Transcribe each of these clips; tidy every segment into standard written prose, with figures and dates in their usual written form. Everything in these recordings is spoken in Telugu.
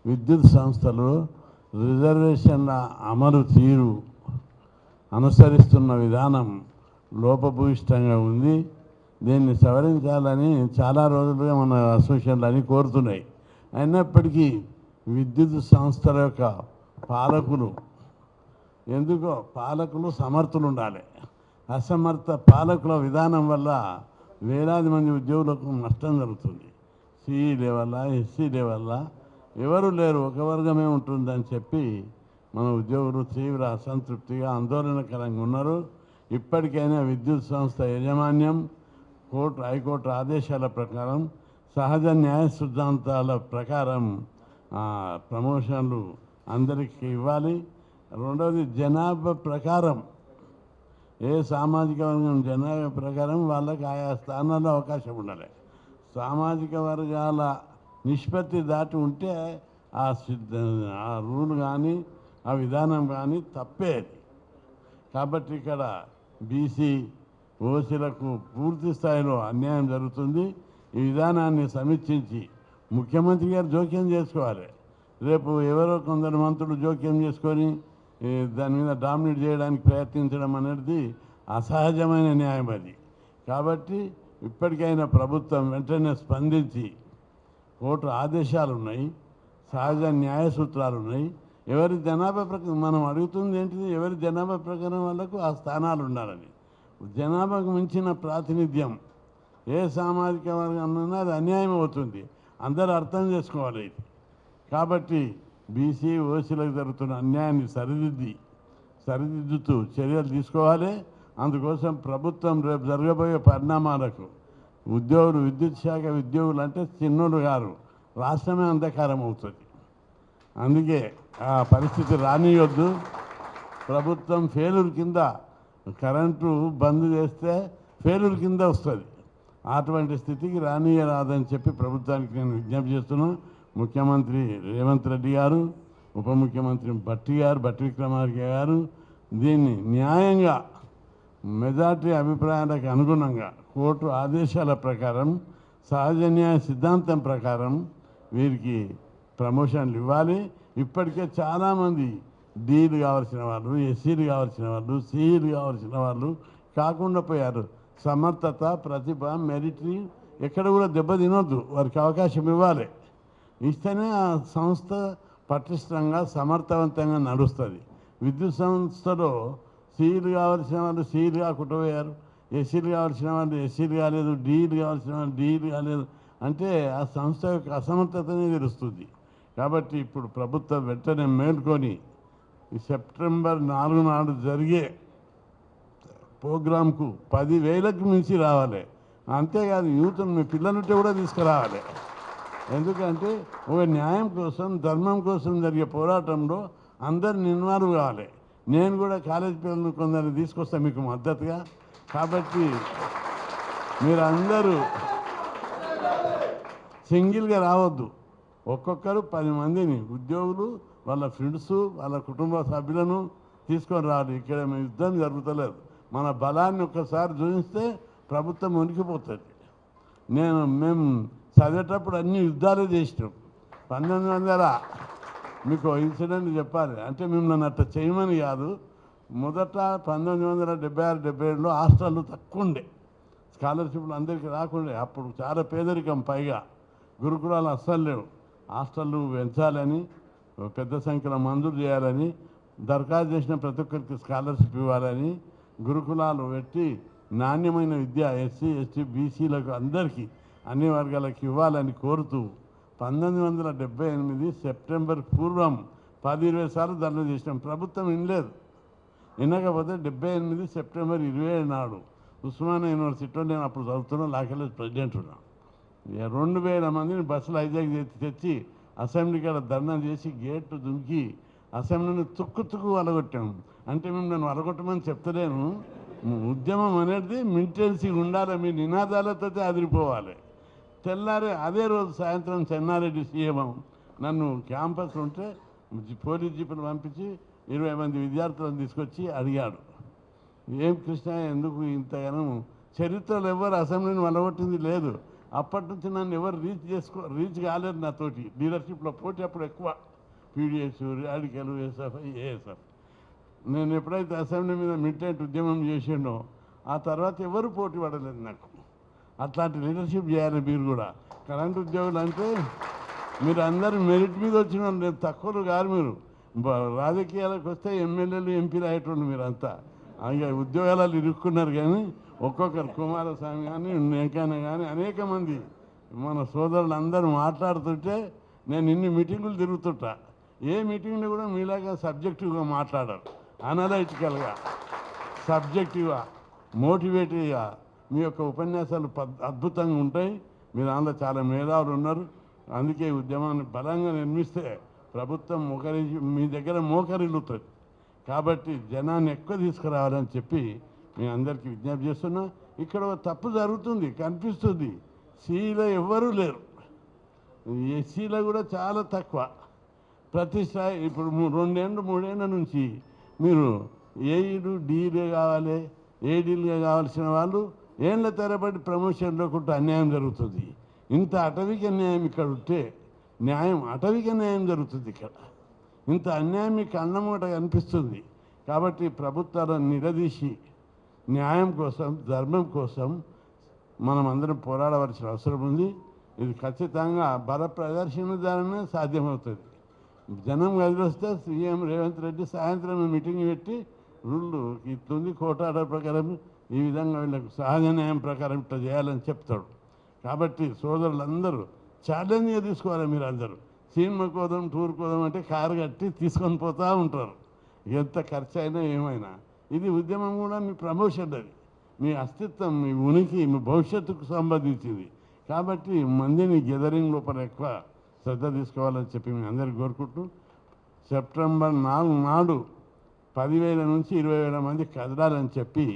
విద్యుత్ సంస్థలు రిజర్వేషన్ల అమలు తీరు అనుసరిస్తున్న విధానం లోపభూయిష్టంగా ఉంది. దీన్ని సవరించాలని చాలా రోజులుగా మన అసోసియేషన్లు అని కోరుతున్నాయి. అయినప్పటికీ విద్యుత్ సంస్థల యొక్క పాలకులు సమర్థులు ఉండాలి. అసమర్థ పాలకుల విధానం వల్ల వేలాది మంది ఉద్యోగులకు నష్టం జరుగుతుంది. సిఈ వల్ల, ఎస్సీ వల్ల ఎవరు లేరు, ఒక వర్గమే ఉంటుందని చెప్పి మన ఉద్యోగులు తీవ్ర అసంతృప్తిగా ఆందోళనకరంగా ఉన్నారు. ఇప్పటికైనా విద్యుత్ సంస్థ యాజమాన్యం హైకోర్టు ఆదేశాల ప్రకారం సహజ న్యాయ సిద్ధాంతాల ప్రకారం ప్రమోషన్లు అందరికీ ఇవ్వాలి. రెండవది జనాభా ప్రకారం, ఏ సామాజిక వర్గం జనాభా ప్రకారం వాళ్ళకి ఆయా స్థానాల్లో అవకాశం ఉండాలి. సామాజిక వర్గాల నిష్పత్తి దాటి ఉంటే ఆ రూల్ కానీ ఆ విధానం కానీ తప్పేది. కాబట్టి ఇక్కడ బీసీ ఓసీలకు పూర్తి స్థాయిలో అన్యాయం జరుగుతుంది. ఈ విధానాన్ని సమీక్షించి ముఖ్యమంత్రి గారు జోక్యం చేసుకోవాలి. రేపు ఎవరో కొందరు మంత్రులు జోక్యం చేసుకొని దాని మీద డామినేట్ చేయడానికి ప్రయత్నించడం అనేది అసహజమైన న్యాయం అది. కాబట్టి ఇప్పటికైనా ప్రభుత్వం వెంటనే స్పందించి, కోర్టు ఆదేశాలు ఉన్నాయి, సహజ న్యాయ సూత్రాలు ఉన్నాయి, ఎవరి జనాభా ప్రకారం మనం అడుగుతుంది ఏంటిది, ఎవరి జనాభా ప్రకారం వాళ్ళకు ఆ స్థానాలు ఉండాలని. జనాభాకు మించిన ప్రాతినిధ్యం ఏ సామాజిక వర్గంలో అది అన్యాయం అవుతుంది. అందరూ అర్థం చేసుకోవాలి ఇది. కాబట్టి బీసీ ఓసీలకు జరుగుతున్న అన్యాయాన్ని సరిదిద్దుతూ చర్యలు తీసుకోవాలి. అందుకోసం ప్రభుత్వం రేపు జరగబోయే పరిణామాలకు విద్యుత్ శాఖ ఉద్యోగులు అంటే చిన్నోడు గారు, రాష్ట్రమే అంధకారం అవుతుంది. అందుకే ఆ పరిస్థితి రానియొద్దు. ప్రభుత్వం ఫెయిల్యూర్ కింద కరెంటు బంద్ చేస్తే ఫెయిల్యూర్ కింద వస్తుంది. అటువంటి స్థితికి రానియరాదని చెప్పి ప్రభుత్వానికి నేను విజ్ఞప్తి చేస్తున్నాను. ముఖ్యమంత్రి రేవంత్ రెడ్డి గారు, ఉప ముఖ్యమంత్రి భట్టి విక్రమార్క గారు దీన్ని న్యాయంగా మెజార్టీ అభిప్రాయాలకు అనుగుణంగా కోర్టు ఆదేశాల ప్రకారం సహజ న్యాయ సిద్ధాంతం ప్రకారం వీరికి ప్రమోషన్లు ఇవ్వాలి. ఇప్పటికే చాలామంది డీలు కావాల్సిన వాళ్ళు, ఎస్సీలు కావాల్సిన వాళ్ళు, సిఈలు కావాల్సిన వాళ్ళు కాకుండా పోయారు. సమర్థత, ప్రతిభ, మెరిటరీ ఎక్కడ కూడా దెబ్బతినొద్దు, వారికి అవకాశం ఇవ్వాలి. ఇస్తేనే ఆ సంస్థ పటిష్టంగా సమర్థవంతంగా నడుస్తుంది. విద్యుత్ సంస్థలో సిఈలు కావాల్సిన వాళ్ళు సిఈలు కాకుండా పోయారు, ఎస్సీలు కావాల్సిన వాళ్ళు ఎస్సీలు కాలేదు, డీలు కావాల్సిన వాళ్ళు డీలు కాలేదు అంటే ఆ సంస్థ యొక్క అసమర్థతనే తెలుస్తుంది. కాబట్టి ఇప్పుడు ప్రభుత్వం వెంటనే మేల్కొని ఈ సెప్టెంబర్ 4 నాడు జరిగే ప్రోగ్రాంకు 10,000కు మించి రావాలి. అంతేకాదు యూత్ను మీ పిల్లలుంటే కూడా తీసుకురావాలి. ఎందుకంటే ఒక న్యాయం కోసం, ధర్మం కోసం జరిగే పోరాటంలో అందరిని ఇన్వాల్వ్ కావాలి. నేను కూడా కాలేజ్ పిల్లలను కొందరిని తీసుకొస్తాను మీకు మద్దతుగా. కాబట్టి మీరందరూ సింగిల్గా రావద్దు, ఒక్కొక్కరు 10 మందిని ఉద్యోగులు, వాళ్ళ ఫ్రెండ్స్, వాళ్ళ కుటుంబ సభ్యులను తీసుకొని రావాలి. ఇక్కడ యుద్ధం జరుగుతలేదు. మన బలాన్ని ఒక్కసారి చూపిస్తే ప్రభుత్వం ఉనికిపోతుంది. మేము చదివేటప్పుడు అన్ని యుద్ధాలు చేసినాం. 1900 మీకు ఇన్సిడెంట్ చెప్పాలి అంటే మిమ్మల్ని అట్లా చేయమని కాదు. మొదట 1976-77లో హాస్టళ్ళు తక్కువ ఉండే, స్కాలర్షిప్లు అందరికీ రాకుండే. అప్పుడు చాలా పేదరికం, పైగా గురుకులాలు అస్సలు లేవు. హాస్టళ్ళు పెంచాలని, పెద్ద సంఖ్యలో మంజూరు చేయాలని, దరఖాస్తు చేసిన ప్రతి ఒక్కరికి స్కాలర్షిప్ ఇవ్వాలని, గురుకులాలు పెట్టి నాణ్యమైన విద్య ఎస్సీ ఎస్టీ బీసీలకు అందరికీ అన్ని వర్గాలకు ఇవ్వాలని కోరుతూ 1978 సెప్టెంబర్ పూర్వం 10-20 సార్లు ధర్నా చేసినాం. ప్రభుత్వం వినలేదు. వినకపోతే 78 సెప్టెంబర్ 27 నాడు ఉస్మానియా యూనివర్సిటీలో నేను అప్పుడు చదువుతున్నా, లా కాలేజ్ ప్రెసిడెంట్ ఉన్నా. 2000 మందిని బస్సులు హైజాక్ తెచ్చి అసెంబ్లీ కాడ ధర్నా చేసి గేట్లు దుంకి అసెంబ్లీని తుక్కు వలగొట్టాం. అంటే మేము నన్ను వలగొట్టమని చెప్తలేను. ఉద్యమం అనేది మిలిటెన్సీ ఉండాలి, మీ నినాదాలతో అదిరిపోవాలి. తెల్లారి అదే రోజు సాయంత్రం చెన్నారెడ్డి సీఎం నన్ను క్యాంపస్ ఉంటే పోలీస్ జీపులు పంపించి 20 మంది విద్యార్థులను తీసుకొచ్చి అడిగాడు, ఏం కృష్ణ ఎందుకు ఇంతగానో, చరిత్రలో ఎవరు అసెంబ్లీని వలగొట్టింది లేదు, అప్పటి నుంచి నన్ను ఎవరు రీచ్ కాలేరు నాతోటి. లీడర్షిప్లో పోటీ అప్పుడు ఎక్కువ, పీడిఎస్, రాడికల్, ఎస్ఎఫ్ఐ, ఏఎస్ఎఫ్. నేను ఎప్పుడైతే అసెంబ్లీ మీద మిలిటెంట్ ఉద్యమం చేసిండో ఆ తర్వాత ఎవరు పోటీ పడలేదు నాకు. అట్లాంటి లీడర్షిప్ చేయాలి మీరు కూడా. కరెంట్ ఉద్యోగులు అంటే మీరు అందరూ మెరిట్ మీద వచ్చిన వాళ్ళు, నేను తక్కువలు కాదు. మీరు రాజకీయాలకు వస్తే ఎమ్మెల్యేలు, ఎంపీలు అయ్యేటోళ్ళు మీరంతా. ఇక ఉద్యోగాలు ఇరుక్కున్నారు. కానీ ఒక్కొక్కరు కుమారస్వామి కానీ వెంకయ్య కానీ అనేక మంది మన సోదరులు అందరూ మాట్లాడుతుంటే నేను ఇన్ని మీటింగులు తిరుగుతుంటా. ఏ మీటింగ్లో కూడా మీలాగా సబ్జెక్టివ్గా మాట్లాడరు. అనలైటికల్గా, సబ్జెక్టివ్గా, మోటివేటివ్గా మీ యొక్క ఉపన్యాసాలు అద్భుతంగా ఉంటాయి. మీరు అందులో చాలా మేధావులు ఉన్నారు. అందుకే ఉద్యమాన్ని బలంగా నిర్మిస్తే ప్రభుత్వం మీ దగ్గర మోకరిల్లుతుంది. కాబట్టి జనాన్ని ఎక్కువ తీసుకురావాలని చెప్పి మీ అందరికీ విజ్ఞప్తి చేస్తున్నా. ఇక్కడ తప్పు జరుగుతుంది కనిపిస్తుంది. సీలో ఎవ్వరూ లేరు, ఎస్సీలో కూడా చాలా తక్కువ. ప్రతి స్థాయి ఇప్పుడు 2-3 ఏళ్ళ నుంచి మీరు ఏఈలు, డీలు కావాలి, ఏడీలుగా కావాల్సిన వాళ్ళు ఏళ్ళ తరబడి ప్రమోషన్లో కూడా అన్యాయం జరుగుతుంది. ఇంత అటవిక న్యాయం ఇక్కడ ఉంటే అటవిక న్యాయం జరుగుతుంది ఇక్కడ. ఇంత అన్యాయం మీకు అన్నమూట కనిపిస్తుంది. కాబట్టి ప్రభుత్వాలను నిలదీసి న్యాయం కోసం, ధర్మం కోసం మనం అందరం పోరాడవలసిన అవసరం ఉంది. ఇది ఖచ్చితంగా బల ప్రదర్శన ద్వారానే సాధ్యమవుతుంది. జనం కదిలిస్తే సీఎం రేవంత్ రెడ్డి సాయంత్రం మీటింగ్ పెట్టి రూళ్ళు ఇట్లుంది, కోర్టు ఆర్డర్ ప్రకారం ఈ విధంగా వీళ్ళకు సహజ న్యాయం ప్రకారం ఇట్లా చేయాలని చెప్తాడు. కాబట్టి సోదరులందరూ ఛాలెంజ్గా తీసుకోవాలి. మీరు అందరూ సినిమా కోదాం, టూర్ కోదాం అంటే కారు కట్టి తీసుకొని పోతూ ఉంటారు, ఎంత ఖర్చు అయినా ఏమైనా. ఇది ఉద్యమం కూడా మీ ప్రమోషన్, అది మీ అస్తిత్వం, మీ ఉనికి, మీ భవిష్యత్తుకు సంబంధించింది. కాబట్టి మందిని గెదరింగ్ లోపల ఎక్కువ శ్రద్ధ తీసుకోవాలని చెప్పి మీ అందరికీ కోరుకుంటూ, సెప్టెంబర్ 4 నాడు 10,000 నుంచి 20,000 మంది కదలాలని చెప్పి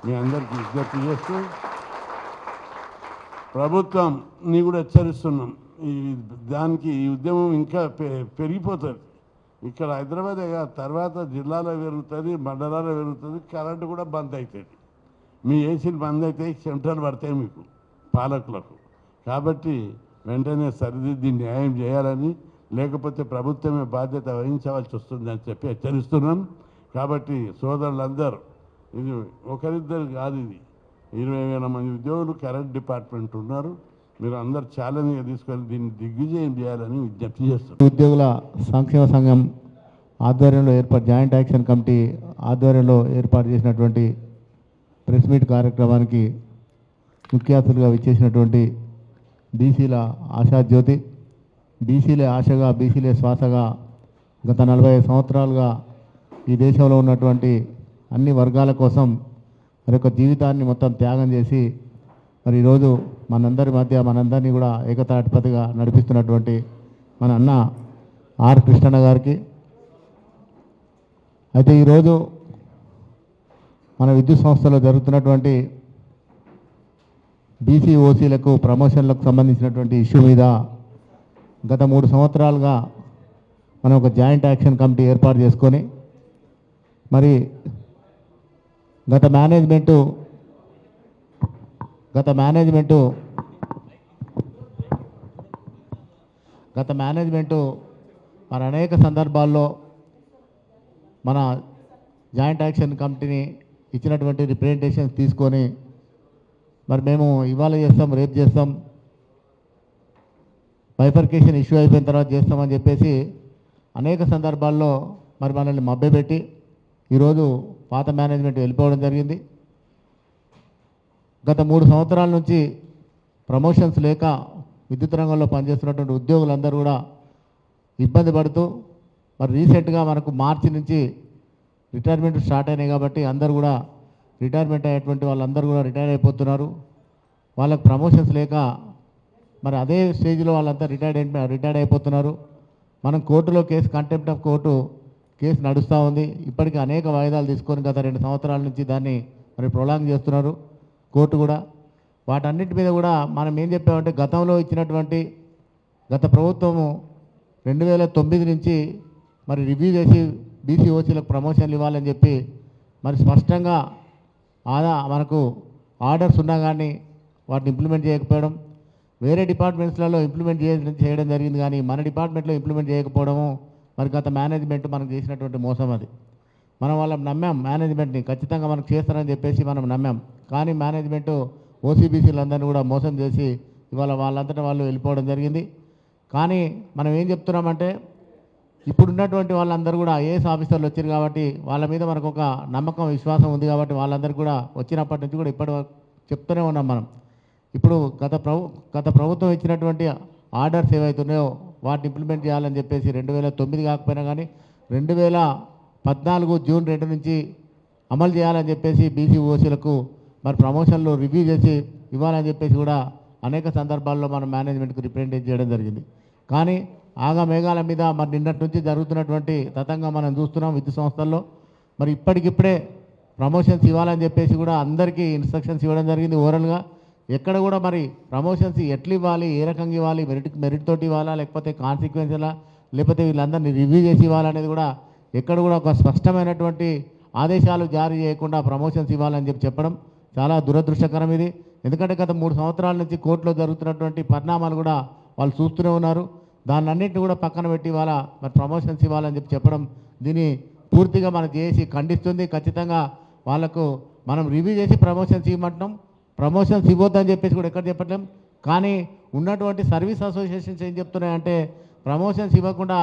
మీ అందరికీ విజ్ఞప్తి చేస్తూ ప్రభుత్వాన్ని కూడా హెచ్చరిస్తున్నాం. దానికి ఈ ఉద్యమం ఇంకా పెరిగిపోతుంది. ఇక్కడ హైదరాబాదే కాదు, తర్వాత జిల్లాలో పెరుగుతుంది, మండలాల్లో పెరుగుతుంది, కరెంటు కూడా బంద్ అవుతుంది. మీ ఏసీలు బంద్ అవుతాయి, చెమటలు పడతాయి మీకు పాలకులకు. కాబట్టి వెంటనే సరిదిద్ది న్యాయం చేయాలని, లేకపోతే ప్రభుత్వమే బాధ్యత వహించవలసి వస్తుందని చెప్పి హెచ్చరిస్తున్నాం. కాబట్టి సోదరులందరూ, ఇది ఒకరిద్దరు కాదు, ఇది 20,000 మంది ఉద్యోగులు కరెంట్ డిపార్ట్మెంట్ ఉన్నారు. మీరు అందరు ఛాలెంజ్గా తీసుకొని దీన్ని దిగ్విజయం చేయాలని విజ్ఞప్తి చేస్తున్నారు. ఉద్యోగుల సంక్షేమ సంఘం ఆధ్వర్యంలో జాయింట్ యాక్షన్ కమిటీ ఆధ్వర్యంలో ఏర్పాటు చేసినటువంటి ప్రెస్ మీట్ కార్యక్రమానికి ముఖ్య అతిథులుగా విచ్చేసినటువంటి బీసీల ఆశాజ్యోతి, బీసీలే ఆశగా, బీసీలే శ్వాసగా గత 45 సంవత్సరాలుగా ఈ దేశంలో ఉన్నటువంటి అన్ని వర్గాల కోసం మరి యొక్క జీవితాన్ని మొత్తం త్యాగం చేసి మరి ఈరోజు మనందరి మధ్య మనందరినీ కూడా ఏకతాటిపతిగా నడిపిస్తున్నటువంటి మన అన్న ఆర్ కృష్ణన్న గారికి. అయితే ఈరోజు మన విద్యుత్ సంస్థలో జరుగుతున్నటువంటి బీసీ ఓసీలకు ప్రమోషన్లకు సంబంధించినటువంటి ఇష్యూ మీద గత 3 సంవత్సరాలుగా మనం ఒక జాయింట్ యాక్షన్ కమిటీ ఏర్పాటు చేసుకొని మరి గత మేనేజ్మెంటు మరి అనేక సందర్భాల్లో మన జాయింట్ యాక్షన్ కమిటీని ఇచ్చినటువంటి రిప్రజెంటేషన్స్ తీసుకొని మరి మేము ఇవాళ చేస్తాం, రేపు చేస్తాం, బైఫర్కేషన్ ఇష్యూ అయిపోయిన తర్వాత చేస్తామని చెప్పేసి అనేక సందర్భాల్లో మరి మనల్ని మభ్యపెట్టి ఈరోజు పాత మేనేజ్మెంట్ వెళ్ళిపోవడం జరిగింది. గత 3 సంవత్సరాల నుంచి ప్రమోషన్స్ లేక విద్యుత్ రంగంలో పనిచేస్తున్నటువంటి ఉద్యోగులందరూ కూడా ఇబ్బంది పడుతూ మరి రీసెంట్గా మనకు మార్చి నుంచి రిటైర్మెంట్ స్టార్ట్ అయినాయి. కాబట్టి అందరూ కూడా రిటైర్మెంట్ అయ్యేటువంటి వాళ్ళందరూ కూడా రిటైర్ అయిపోతున్నారు. వాళ్ళకు ప్రమోషన్స్ లేక మరి అదే స్టేజ్లో వాళ్ళంతా రిటైర్డ్ అయిపోతున్నారు. మనం కోర్టులో case, contempt of court case నడుస్తూ ఉంది. ఇప్పటికీ అనేక వాయిదాలు తీసుకొని గత 2 సంవత్సరాల నుంచి దాన్ని మరి ప్రొలాంగ్ చేస్తున్నారు కోర్టు కూడా. వాటన్నిటి మీద కూడా మనం ఏం చెప్పామంటే గతంలో ఇచ్చినటువంటి గత ప్రభుత్వము 2009 నుంచి మరి రివ్యూ చేసి బీసీ ఓసీలకు ప్రమోషన్లు ఇవ్వాలని చెప్పి మరి స్పష్టంగా మనకు ఆర్డర్స్ ఉన్నా కానీ వాటిని ఇంప్లిమెంట్ చేయకపోవడం, వేరే డిపార్ట్మెంట్స్లలో ఇంప్లిమెంట్ చేయడం జరిగింది, కానీ మన డిపార్ట్మెంట్లో ఇంప్లిమెంట్ చేయకపోవడము మరి గత మేనేజ్మెంట్ మనకు చేసినటువంటి మోసం అది. మనం వాళ్ళని నమ్మాం, మేనేజ్మెంట్ని ఖచ్చితంగా మనకు చేస్తారని చెప్పేసి మనం నమ్మాం. కానీ మేనేజ్మెంట్ ఓసీబీసీలందరినీ కూడా మోసం చేసి ఇవాళ వాళ్ళంతటా వాళ్ళు వెళ్ళిపోవడం జరిగింది. కానీ మనం ఏం చెప్తున్నామంటే ఇప్పుడున్నటువంటి వాళ్ళందరూ కూడా ఐఏఎస్ ఆఫీసర్లు వచ్చారు కాబట్టి వాళ్ళ మీద మనకు ఒక నమ్మకం విశ్వాసం ఉంది కాబట్టి వాళ్ళందరూ కూడా వచ్చినప్పటి నుంచి కూడా ఇప్పటి వరకు చెప్తూనే ఉన్నాం మనం. ఇప్పుడు గత ప్రభుత్వం ఇచ్చినటువంటి ఆర్డర్స్ ఏవైతున్నాయో వాటిని ఇంప్లిమెంట్ చేయాలని చెప్పేసి 2009 కాకపోయినా కానీ 2014 జూన్ 2 నుంచి అమలు చేయాలని చెప్పేసి బీసీ ఓసీలకు మరి ప్రమోషన్లు రివ్యూ చేసి ఇవ్వాలని చెప్పేసి కూడా అనేక సందర్భాల్లో మనం మేనేజ్మెంట్కి రిప్రజెంట్ చేయడం జరిగింది. కానీ ఆగా మేఘాల మీద మరి నిన్నటి నుంచి జరుగుతున్నటువంటి తతంగా మనం చూస్తున్నాం విద్యుత్ సంస్థల్లో. మరి ఇప్పటికిప్పుడే ప్రమోషన్స్ ఇవ్వాలని చెప్పేసి కూడా అందరికీ ఇన్స్ట్రక్షన్స్ ఇవ్వడం జరిగింది ఓరల్గా. ఎక్కడ కూడా మరి ప్రమోషన్స్ ఎట్లా ఇవ్వాలి, ఏ రకంగా ఇవ్వాలి, మెరిట్ తోటి ఇవ్వాలా లేకపోతే కాన్సిక్వెన్స్లా లేకపోతే వీళ్ళందరినీ రివ్యూ చేసి ఇవ్వాలనేది కూడా ఎక్కడ కూడా ఒక స్పష్టమైనటువంటి ఆదేశాలు జారీ చేయకుండా ప్రమోషన్స్ ఇవ్వాలని చెప్పడం చాలా దురదృష్టకరం ఇది. ఎందుకంటే గత 3 సంవత్సరాల నుంచి కోర్టులో జరుగుతున్నటువంటి పరిణామాలు కూడా వాళ్ళు చూస్తూనే ఉన్నారు. దాన్నన్నింటినీ కూడా పక్కన పెట్టి ఇవాళ మరి ప్రమోషన్స్ ఇవ్వాలని చెప్పడం దీన్ని పూర్తిగా మన జేఏసీ ఖండిస్తుంది. ఖచ్చితంగా వాళ్ళకు మనం రివ్యూ చేసి ప్రమోషన్స్ ఇవ్వమంటున్నాం. ప్రమోషన్స్ ఇవ్వద్దని చెప్పేసి కూడా ఎక్కడ చెప్పట్లేం. కానీ ఉన్నటువంటి సర్వీస్ అసోసియేషన్స్ ఏం చెప్తున్నాయంటే ప్రమోషన్స్ ఇవ్వకుండా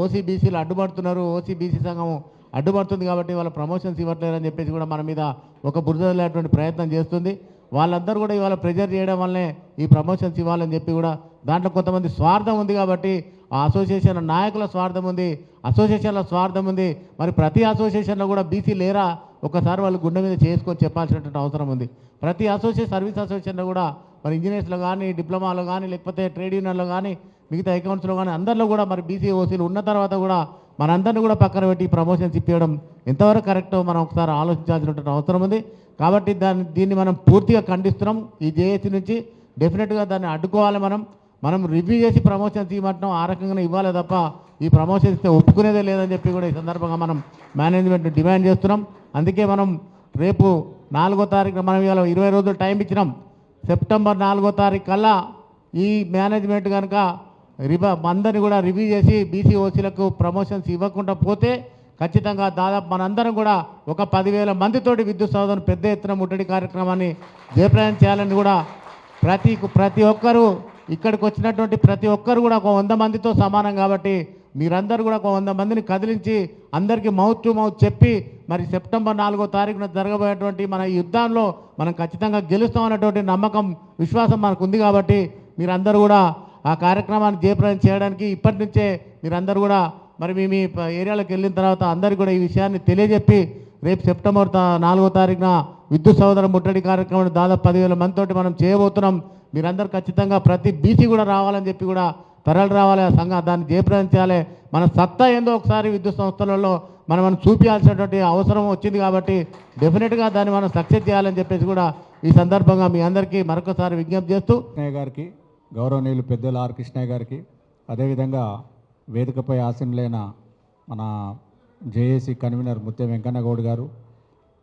ఓసీబీసీలు అడ్డుపడుతున్నారు, ఓసీబీసీ సంఘం అడ్డుపడుతుంది కాబట్టి వాళ్ళ ప్రమోషన్స్ ఇవ్వట్లేదని చెప్పేసి కూడా మన మీద ఒక బురదలేటువంటి ప్రయత్నం చేస్తుంది. వాళ్ళందరూ కూడా ఇవాళ ప్రెజర్ చేయడం వల్లనే ఈ ప్రమోషన్స్ ఇవ్వాలని చెప్పి కూడా దాంట్లో కొంతమంది స్వార్థం ఉంది కాబట్టి ఆ అసోసియేషన్ నాయకుల స్వార్థం ఉంది, అసోసియేషన్ల స్వార్థం ఉంది. మరి ప్రతి అసోసియేషన్లో కూడా బీసీ లేరా ఒకసారి వాళ్ళు గుండె మీద చేసుకొని చెప్పాల్సినటువంటి అవసరం ఉంది. ప్రతి సర్వీస్ అసోసియేషన్లో కూడా మరి ఇంజనీర్స్లో కానీ డిప్లొమాలో కానీ లేకపోతే ట్రేడ్ యూనియన్లో కానీ మిగతా అకౌంట్స్లో కానీ అందరిలో కూడా మరి బీసీ ఓసీలు ఉన్న తర్వాత కూడా మనందరినీ కూడా పక్కన పెట్టి ప్రమోషన్స్ ఇప్పించడం ఎంతవరకు కరెక్టో మనం ఒకసారి ఆలోచించాల్సినటువంటి అవసరం ఉంది. కాబట్టి దీన్ని మనం పూర్తిగా ఖండిస్తున్నాం. ఈ జేఏసీ నుంచి డెఫినెట్గా దాన్ని అడ్డుకోవాలి. మనం రివ్యూ చేసి ప్రమోషన్స్ ఇవ్వమంటున్నాం, ఆ రకంగానే ఇవ్వాలి తప్ప ఈ ప్రమోషన్స్ ఇస్తే ఒప్పుకునేదే లేదని చెప్పి కూడా ఈ సందర్భంగా మనం మేనేజ్మెంట్ డిమాండ్ చేస్తున్నాం. అందుకే మనం రేపు 4వ తారీఖున మనం ఇవాళ 20 రోజులు టైం ఇచ్చినాం. సెప్టెంబర్ 4వ తారీఖు కల్లా ఈ మేనేజ్మెంట్ కనుక అందరినీ కూడా రివ్యూ చేసి బీసీ ఓసీలకు ప్రమోషన్స్ ఇవ్వకుండా పోతే ఖచ్చితంగా దాదాపు మనందరం కూడా ఒక 10,000 మందితోటి విద్యుత్ సౌధను పెద్ద ఎత్తున ముట్టడి కార్యక్రమాన్ని జయప్రదం చేయాలని కూడా ప్రతి ఒక్కరూ ఇక్కడికి వచ్చినటువంటి ప్రతి ఒక్కరు కూడా ఒక 100 మందితో సమానం కాబట్టి మీరందరూ కూడా ఒక 100 మందిని కదిలించి అందరికీ మౌత్ టు మౌత్ చెప్పి మరి సెప్టెంబర్ 4వ తారీఖున జరగబోయేటువంటి మన ఈ యుద్ధంలో మనం ఖచ్చితంగా గెలుస్తామన్నటువంటి నమ్మకం విశ్వాసం మనకు ఉంది. కాబట్టి మీరందరూ కూడా ఆ కార్యక్రమాన్ని జయప్రదం చేయడానికి ఇప్పటి నుంచే మీరందరూ కూడా మరి మీ ఏరియాలోకి వెళ్ళిన తర్వాత అందరికీ కూడా ఈ విషయాన్ని తెలియజెప్పి రేపు సెప్టెంబర్ 4వ తారీఖున విద్యుత్ సోదర ముట్టడి కార్యక్రమాన్ని దాదాపు 10,000 మందితోటి మనం చేయబోతున్నాం. మీరందరూ ఖచ్చితంగా ప్రతి బీసీ కూడా రావాలని చెప్పి కూడా తరలి రావాలి, ఆ సంఘం దాన్ని జయప్రదం చేయాలి. మన సత్తా ఏందో ఒకసారి విద్యుత్ సంస్థలలో మనం చూపించాల్సినటువంటి అవసరం వచ్చింది కాబట్టి డెఫినెట్గా దాన్ని మనం సక్సెస్ చేయాలని చెప్పేసి కూడా ఈ సందర్భంగా మీ అందరికీ మరొకసారి విజ్ఞప్తి చేస్తూ కృష్ణయ్య గారికి, గౌరవనీయులు పెద్దలు ఆర్ కృష్ణయ్య గారికి, అదేవిధంగా వేదికపై ఆసీనులైన మన జేఏసీ కన్వీనర్ ముత్యం వెంకన్న గౌడ్ గారు,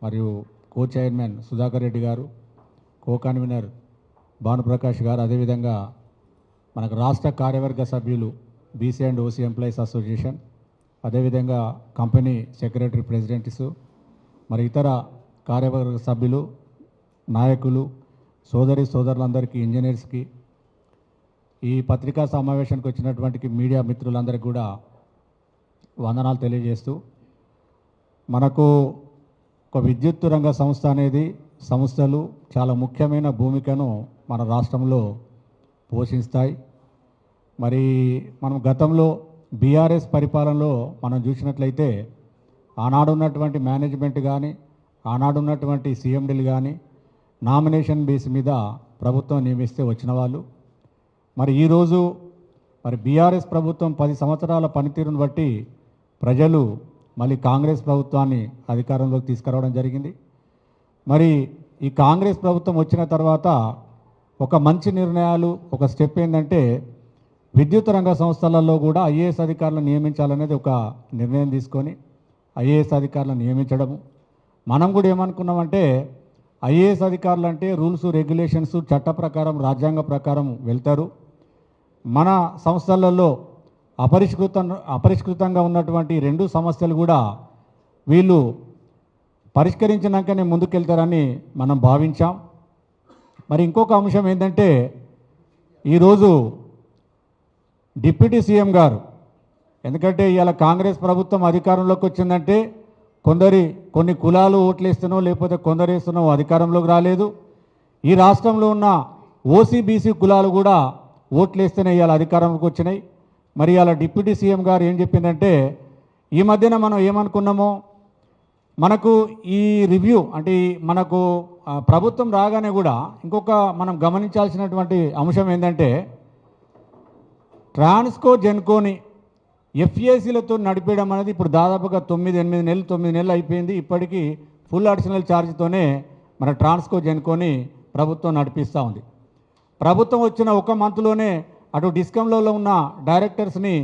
మరియు కో చైర్మన్ సుధాకర్ రెడ్డి గారు, కో కన్వీనర్ భానుప్రకాష్ గారు, అదేవిధంగా మనకు రాష్ట్ర కార్యవర్గ సభ్యులు BC and OC employees association, అదేవిధంగా కంపెనీ సెక్రటరీ ప్రెసిడెంట్స్, మరి ఇతర కార్యవర్గ సభ్యులు, నాయకులు, సోదరులందరికీ, ఇంజనీర్స్కి, ఈ పత్రికా సమావేశానికి వచ్చినటువంటి మీడియా మిత్రులందరికీ కూడా వందనాలు తెలియజేస్తూ, మనకు ఒక విద్యుత్ రంగ సంస్థ అనేది సంస్థలు చాలా ముఖ్యమైన భూమికను మన రాష్ట్రంలో పోషిస్తాయి. మరి మనం గతంలో బీఆర్ఎస్ పరిపాలనలో మనం చూసినట్లయితే ఆనాడున్నటువంటి మేనేజ్మెంట్ కానీ ఆనాడున్నటువంటి సీఎండీలు కానీ నామినేషన్ బేస్ మీద ప్రభుత్వం నియమిస్తే వచ్చిన వాళ్ళు. మరి ఈరోజు మరి బీఆర్ఎస్ ప్రభుత్వం 10 సంవత్సరాల పనితీరును బట్టి ప్రజలు మళ్ళీ కాంగ్రెస్ ప్రభుత్వాన్ని అధికారంలోకి తీసుకురావడం జరిగింది. మరి ఈ కాంగ్రెస్ ప్రభుత్వం వచ్చిన తర్వాత ఒక మంచి నిర్ణయాలు, ఒక స్టెప్ ఏంటంటే విద్యుత్ రంగ సంస్థలలో కూడా ఐఏఎస్ అధికారులను నియమించాలనేది ఒక నిర్ణయం తీసుకొని ఐఏఎస్ అధికారులను నియమించడము. మనం కూడా ఏమనుకున్నామంటే ఐఏఎస్ అధికారులు అంటే రూల్స్ రెగ్యులేషన్స్ చట్ట ప్రకారం రాజ్యాంగ ప్రకారం వెళ్తారు. మన సంస్థలలో అపరిష్కృతంగా ఉన్నటువంటి 2 సమస్యలు కూడా వీళ్ళు పరిష్కరించినాకనే ముందుకెళ్తారని మనం భావించాం. మరి ఇంకొక అంశం ఏంటంటే ఈరోజు డిప్యూటీ సీఎం గారు, ఎందుకంటే ఇవాళ కాంగ్రెస్ ప్రభుత్వం అధికారంలోకి వచ్చిందంటే కొన్ని కులాలు ఓట్లేస్తేనో లేకపోతే కొందరేస్తేనో అధికారంలోకి రాలేదు. ఈ రాష్ట్రంలో ఉన్న ఓసీబీసీ కులాలు కూడా ఓట్లేస్తేనే ఇవాళ అధికారంలోకి వచ్చినాయి. మరి ఇవాళ డిప్యూటీ సీఎం గారు ఏం చెప్పిందంటే, ఈ మధ్యన మనం ఏమనుకున్నామో, మనకు ఈ రివ్యూ అంటే మనకు ప్రభుత్వం రాగానే కూడా ఇంకొక మనం గమనించాల్సినటువంటి అంశం ఏంటంటే, ట్రాన్స్కో జెన్కోని ఎఫ్ఏసీలతో నడిపేయడం అనేది ఇప్పుడు దాదాపుగా 9 నెలలు అయిపోయింది. ఇప్పటికీ ఫుల్ అడిషనల్ ఛార్జ్తోనే మన ట్రాన్స్కో జెన్కోని ప్రభుత్వం నడిపిస్తూ ఉంది. ప్రభుత్వం వచ్చిన ఒక మంత్లోనే అటు డిస్కంలలో ఉన్న డైరెక్టర్స్ని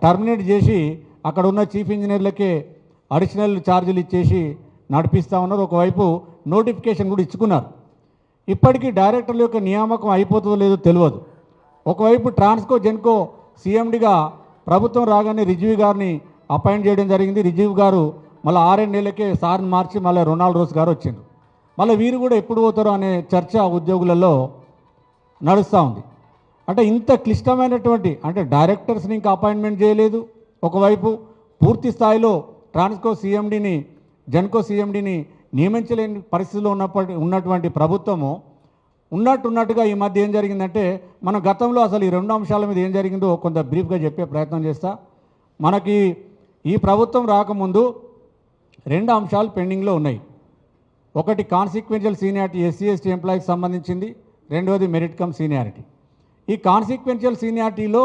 టర్మినేట్ చేసి అక్కడ ఉన్న చీఫ్ ఇంజనీర్లకే అడిషనల్ ఛార్జీలు ఇచ్చేసి నడిపిస్తూ ఉన్నారు. ఒకవైపు నోటిఫికేషన్ కూడా ఇచ్చుకున్నారు. ఇప్పటికీ డైరెక్టర్ల యొక్క నియామకం అయిపోతుందో లేదో తెలియదు. ఒకవైపు ట్రాన్స్కో జెన్కో సీఎండిగా ప్రభుత్వం రాగానే రిజీవ్ గారిని అపాయింట్ చేయడం జరిగింది. రిజీవ్ గారు మళ్ళీ 6 నెలలకే సార్ని మార్చి మళ్ళీ రొనాల్డ్ రోస్ గారు వచ్చిండ్రు. మళ్ళీ వీరు కూడా ఎప్పుడు పోతారో అనే చర్చ ఉద్యోగులలో నడుస్తూ ఉంది. అంటే ఇంత క్లిష్టమైనటువంటి అంటే డైరెక్టర్స్ని ఇంకా అపాయింట్మెంట్ చేయలేదు. ఒకవైపు పూర్తి స్థాయిలో ట్రాన్స్కో సీఎండిని జెన్కో సీఎండిని నియమించలేని పరిస్థితిలో ఉన్నటువంటి ప్రభుత్వము ఉన్నట్టుగా ఈ మధ్య ఏం జరిగిందంటే, మన గతంలో అసలు ఈ 2 అంశాల మీద ఏం జరిగిందో కొంత బ్రీఫ్గా చెప్పే ప్రయత్నం చేస్తా. మనకి ఈ ప్రభుత్వం రాకముందు 2 అంశాలు పెండింగ్లో ఉన్నాయి. ఒకటి కాన్సిక్వెన్షియల్ సీనియారిటీ ఎస్సీ/ఎస్టీ ఎంప్లాయీకి సంబంధించింది, రెండవది మెరిట్ కమ్ సీనియారిటీ. ఈ కాన్సిక్వెన్షియల్ సీనియారిటీలో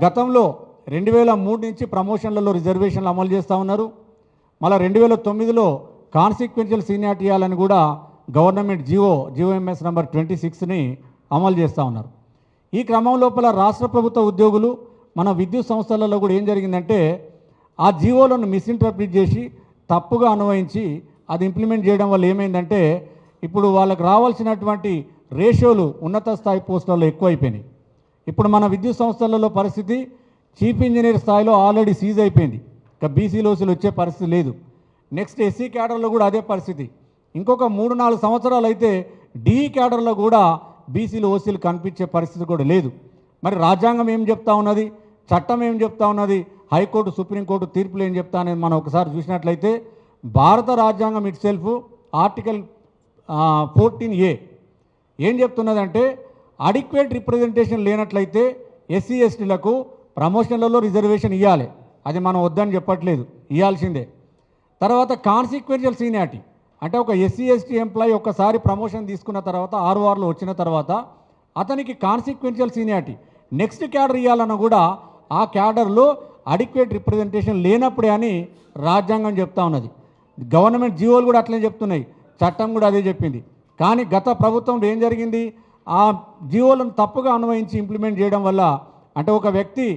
గతంలో 2003 నుంచి ప్రమోషన్లలో రిజర్వేషన్లు అమలు చేస్తూ ఉన్నారు. మళ్ళీ 2009లో కాన్సిక్వెన్షియల్ సీనియారిటీ ఇవ్వాలని కూడా గవర్నమెంట్ జిఓఎంఎస్ నంబర్ 26ని అమలు చేస్తూ ఉన్నారు. ఈ క్రమం లోపల రాష్ట్ర ప్రభుత్వ ఉద్యోగులు మన విద్యుత్ సంస్థలలో కూడా ఏం జరిగిందంటే, ఆ జీవోలను మిస్ఇంటర్ప్రిట్ చేసి తప్పుగా అన్వయించి అది ఇంప్లిమెంట్ చేయడం వల్ల ఏమైందంటే, ఇప్పుడు వాళ్ళకి రావాల్సినటువంటి రేషియోలు ఉన్నత స్థాయి పోస్టులలో ఎక్కువైపోయినాయి. ఇప్పుడు మన విద్యుత్ సంస్థలలో పరిస్థితి చీఫ్ ఇంజనీర్ స్థాయిలో ఆల్రెడీ సీజ్ అయిపోయింది. ఇక బీసీలోసీలు వచ్చే పరిస్థితి లేదు. నెక్స్ట్ ఎస్సీ క్యాడర్లో కూడా అదే పరిస్థితి. ఇంకొక 3-4 సంవత్సరాలు అయితే డిఈ క్యాడర్లో కూడా బీసీలు ఓసీలు కనిపించే పరిస్థితి కూడా లేదు. మరి రాజ్యాంగం ఏం చెప్తా ఉన్నది, చట్టం ఏం చెప్తా ఉన్నది, హైకోర్టు సుప్రీంకోర్టు తీర్పులు ఏం చెప్తా అనేది మనం ఒకసారి చూసినట్లయితే, భారత రాజ్యాంగం ఇట్ సెల్ఫ్ ఆర్టికల్ 14A ఏం చెప్తున్నదంటే, అడిక్వేట్ రిప్రజెంటేషన్ లేనట్లయితే ఎస్సీ ఎస్టీలకు ప్రమోషన్లలో రిజర్వేషన్ ఇవ్వాలి. అది మనం వద్దని చెప్పట్లేదు, ఇవ్వాల్సిందే. తర్వాత కాన్సిక్వెన్షియల్ సీనియారిటీ అంటే ఒక ఎస్సీ ఎస్టీ ఎంప్లాయీ ఒక్కసారి ప్రమోషన్ తీసుకున్న తర్వాత 6 వచ్చిన తర్వాత అతనికి కాన్సిక్వెన్షియల్ సీనియారిటీ నెక్స్ట్ క్యాడర్ ఇవ్వాలన్నా కూడా ఆ క్యాడర్లో అడిక్వేట్ రిప్రజెంటేషన్ లేనప్పుడే అని రాజ్యాంగం చెప్తా ఉన్నది. గవర్నమెంట్ జీవోలు కూడా అట్లనే చెప్తున్నాయి, చట్టం కూడా అదే చెప్పింది. కానీ గత ప్రభుత్వంలో ఏం జరిగింది, ఆ జీవోలను తప్పుగా అన్వయించి ఇంప్లిమెంట్ చేయడం వల్ల అంటే ఒక వ్యక్తి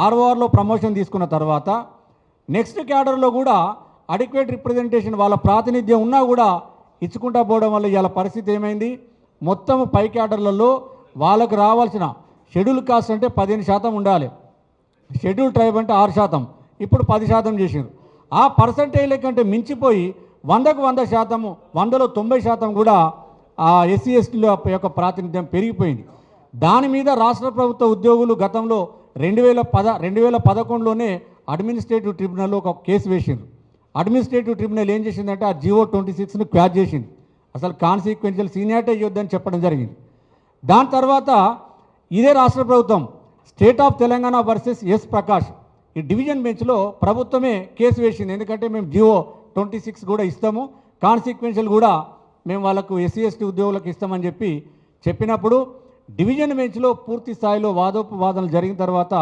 6 ప్రమోషన్ తీసుకున్న తర్వాత నెక్స్ట్ క్యాడర్లో కూడా అడిక్వేట్ రిప్రజెంటేషన్ వాళ్ళ ప్రాతినిధ్యం ఉన్నా కూడా ఇచ్చుకుంటా పోవడం వల్ల ఇవాళ పరిస్థితి ఏమైంది, మొత్తం పై క్యాడర్లలో వాళ్ళకు రావాల్సిన షెడ్యూల్ కాస్ట్ అంటే 15% ఉండాలి, షెడ్యూల్ ట్రైబ్ అంటే 6%, ఇప్పుడు 10% చేసారు. ఆ పర్సంటేజ్ల కంటే మించిపోయి 100కు 100%, 100లో 90% కూడా ఆ ఎస్సీ ఎస్టీల యొక్క ప్రాతినిధ్యం పెరిగిపోయింది. దాని మీద రాష్ట్ర ప్రభుత్వ ఉద్యోగులు గతంలో 2011లోనే అడ్మినిస్ట్రేటివ్ ట్రిబ్యునల్లో ఒక కేసు వేసిండ్రు. అడ్మినిస్ట్రేటివ్ ట్రిబ్యునల్ ఏం చేసిందంటే ఆ జియో 26ను క్వాష్ చేసింది. అసలు కాన్సిక్వెన్షియల్ సీనియారిటీ ఇవ్వద్దని చెప్పడం జరిగింది. దాని తర్వాత ఇదే రాష్ట్ర ప్రభుత్వం state of Telangana versus S Prakash ఈ డివిజన్ బెంచ్లో ప్రభుత్వమే కేసు వేసింది. ఎందుకంటే మేము జియో 26 కూడా ఇస్తాము, కాన్సిక్వెన్షియల్ కూడా మేము వాళ్ళకు ఎస్సీ ఎస్టీ ఉద్యోగులకు ఇస్తామని చెప్పినప్పుడు డివిజన్ బెంచ్లో పూర్తి స్థాయిలో వాదోపవాదనలు జరిగిన తర్వాత